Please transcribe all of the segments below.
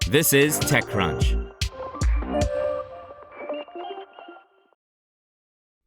This is TechCrunch.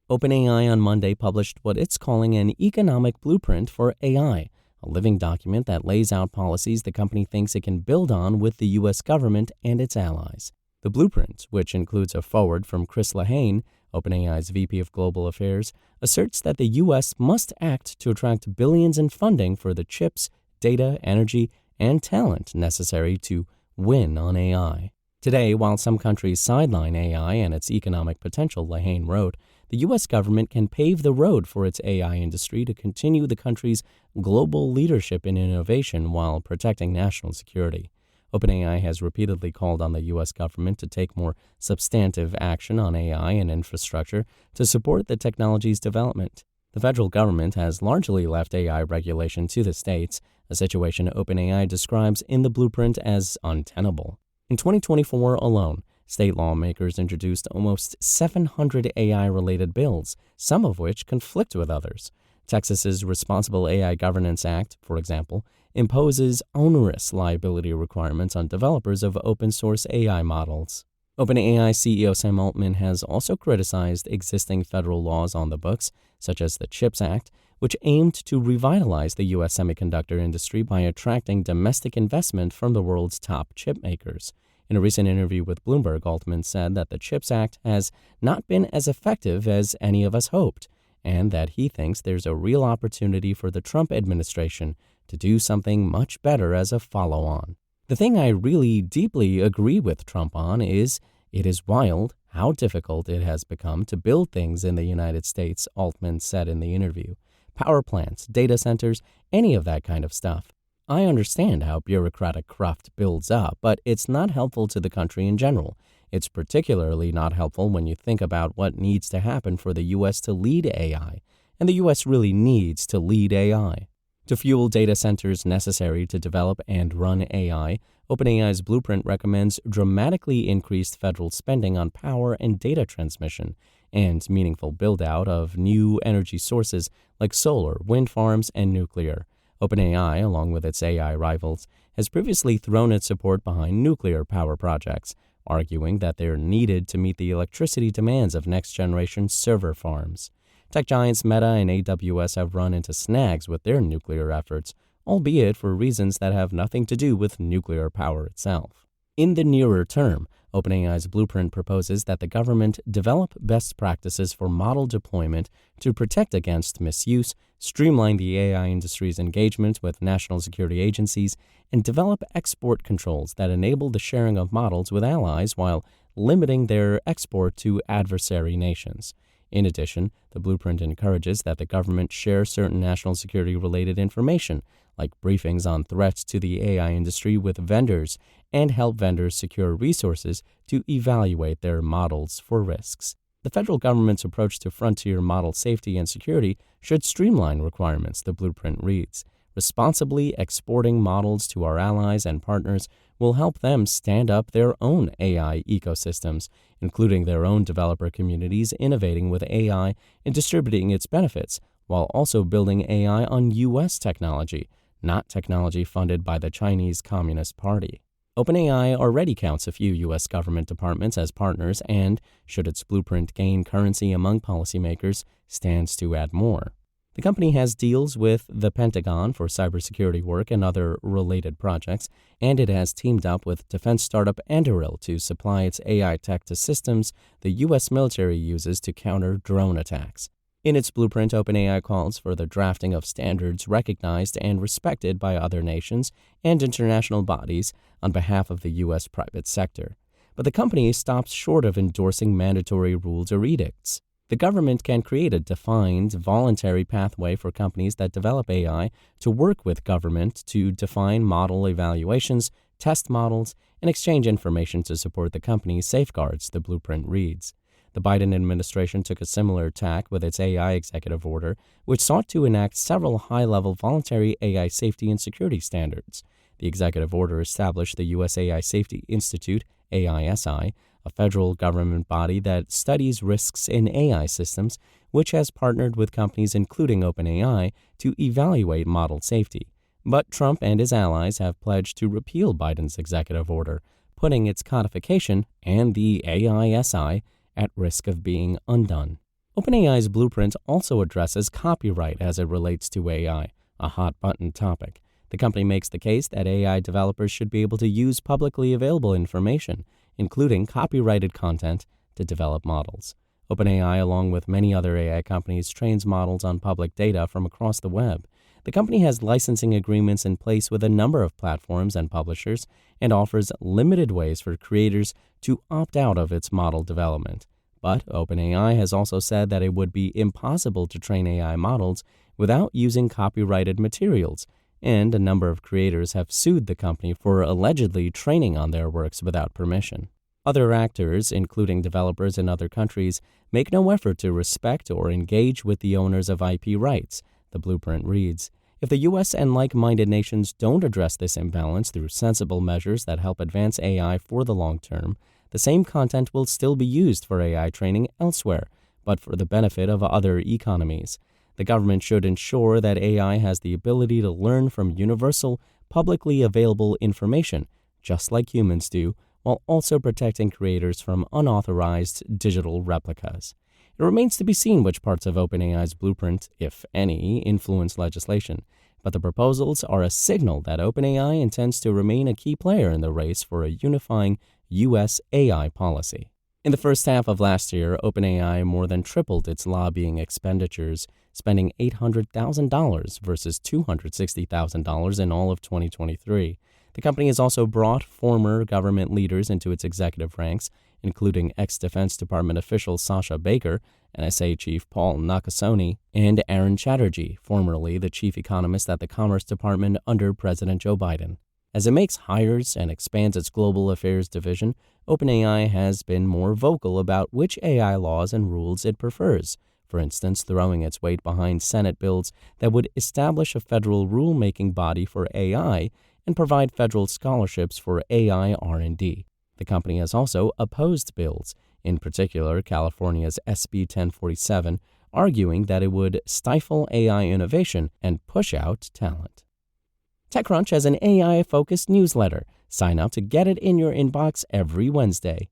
OpenAI on Monday published what it's calling an economic blueprint for AI, a living document that lays out policies the company thinks it can build on with the U.S. government and its allies. The blueprint, which includes a foreword from Chris Lahane, OpenAI's VP of Global Affairs, asserts that the U.S. must act to attract billions in funding for the chips, data, energy, and talent necessary to win on AI. Today, while some countries sideline AI and its economic potential, Lahane wrote, the U.S. government can pave the road for its AI industry to continue the country's global leadership in innovation while protecting national security. OpenAI has repeatedly called on the U.S. government to take more substantive action on AI and infrastructure to support the technology's development. The federal government has largely left AI regulation to the states, a situation OpenAI describes in the blueprint as untenable. In 2024 alone, state lawmakers introduced almost 700 AI-related bills, some of which conflict with others. Texas's Responsible AI Governance Act, for example, imposes onerous liability requirements on developers of open-source AI models. OpenAI CEO Sam Altman has also criticized existing federal laws on the books, such as the CHIPS Act, which aimed to revitalize the U.S. semiconductor industry by attracting domestic investment from the world's top chip makers. In a recent interview with Bloomberg, Altman said that the CHIPS Act has not been as effective as any of us hoped, and that he thinks there's a real opportunity for the Trump administration to do something much better as a follow-on. The thing I really deeply agree with Trump on is it is wild how difficult it has become to build things in the United States, Altman said in the interview. Power plants, data centers, any of that kind of stuff. I understand how bureaucratic cruft builds up, but it's not helpful to the country in general. It's particularly not helpful when you think about what needs to happen for the U.S. to lead AI, and the U.S. really needs to lead AI. To fuel data centers necessary to develop and run AI, OpenAI's blueprint recommends dramatically increased federal spending on power and data transmission, and meaningful build-out of new energy sources like solar, wind farms, and nuclear. OpenAI, along with its AI rivals, has previously thrown its support behind nuclear power projects, arguing that they're needed to meet the electricity demands of next-generation server farms. Tech giants Meta and AWS have run into snags with their nuclear efforts, albeit for reasons that have nothing to do with nuclear power itself. In the nearer term, OpenAI's blueprint proposes that the government develop best practices for model deployment to protect against misuse, streamline the AI industry's engagement with national security agencies, and develop export controls that enable the sharing of models with allies while limiting their export to adversary nations. In addition, the blueprint encourages that the government share certain national security-related information, like briefings on threats to the AI industry with vendors, and help vendors secure resources to evaluate their models for risks. The federal government's approach to frontier model safety and security should streamline requirements, the blueprint reads. Responsibly exporting models to our allies and partners will help them stand up their own AI ecosystems, including their own developer communities innovating with AI and distributing its benefits, while also building AI on U.S. technology, not technology funded by the Chinese Communist Party. OpenAI already counts a few U.S. government departments as partners and, should its blueprint gain currency among policymakers, stands to add more. The company has deals with the Pentagon for cybersecurity work and other related projects, and it has teamed up with defense startup Anduril to supply its AI tech to systems the U.S. military uses to counter drone attacks. In its blueprint, OpenAI calls for the drafting of standards recognized and respected by other nations and international bodies on behalf of the U.S. private sector. But the company stops short of endorsing mandatory rules or edicts. The government can create a defined, voluntary pathway for companies that develop AI to work with government to define model evaluations, test models, and exchange information to support the company's safeguards, the blueprint reads. The Biden administration took a similar tack with its AI executive order, which sought to enact several high-level voluntary AI safety and security standards. The executive order established the U.S. AI Safety Institute, AISI, a federal government body that studies risks in AI systems, which has partnered with companies including OpenAI to evaluate model safety. But Trump and his allies have pledged to repeal Biden's executive order, putting its codification and the AISI at risk of being undone. OpenAI's blueprint also addresses copyright as it relates to AI, a hot-button topic. The company makes the case that AI developers should be able to use publicly available information, including copyrighted content, to develop models. OpenAI, along with many other AI companies, trains models on public data from across the web. The company has licensing agreements in place with a number of platforms and publishers and offers limited ways for creators to opt out of its model development. But OpenAI has also said that it would be impossible to train AI models without using copyrighted materials, and a number of creators have sued the company for allegedly training on their works without permission. Other actors, including developers in other countries, make no effort to respect or engage with the owners of IP rights, the blueprint reads. If the U.S. and like-minded nations don't address this imbalance through sensible measures that help advance AI for the long term, the same content will still be used for AI training elsewhere, but for the benefit of other economies. The government should ensure that AI has the ability to learn from universal, publicly available information, just like humans do, while also protecting creators from unauthorized digital replicas. It remains to be seen which parts of OpenAI's blueprint, if any, influence legislation, but the proposals are a signal that OpenAI intends to remain a key player in the race for a unifying U.S. AI policy. In the first half of last year, OpenAI more than tripled its lobbying expenditures, spending $800,000 versus $260,000 in all of 2023. The company has also brought former government leaders into its executive ranks, including ex-Defense Department official Sasha Baker, NSA Chief Paul Nakasone, and Aaron Chatterjee, formerly the chief economist at the Commerce Department under President Joe Biden. As it makes hires and expands its global affairs division, OpenAI has been more vocal about which AI laws and rules it prefers, for instance, throwing its weight behind Senate bills that would establish a federal rulemaking body for AI and provide federal scholarships for AI R&D. The company has also opposed bills, in particular California's SB 1047, arguing that it would stifle AI innovation and push out talent. TechCrunch has an AI-focused newsletter. Sign up to get it in your inbox every Wednesday.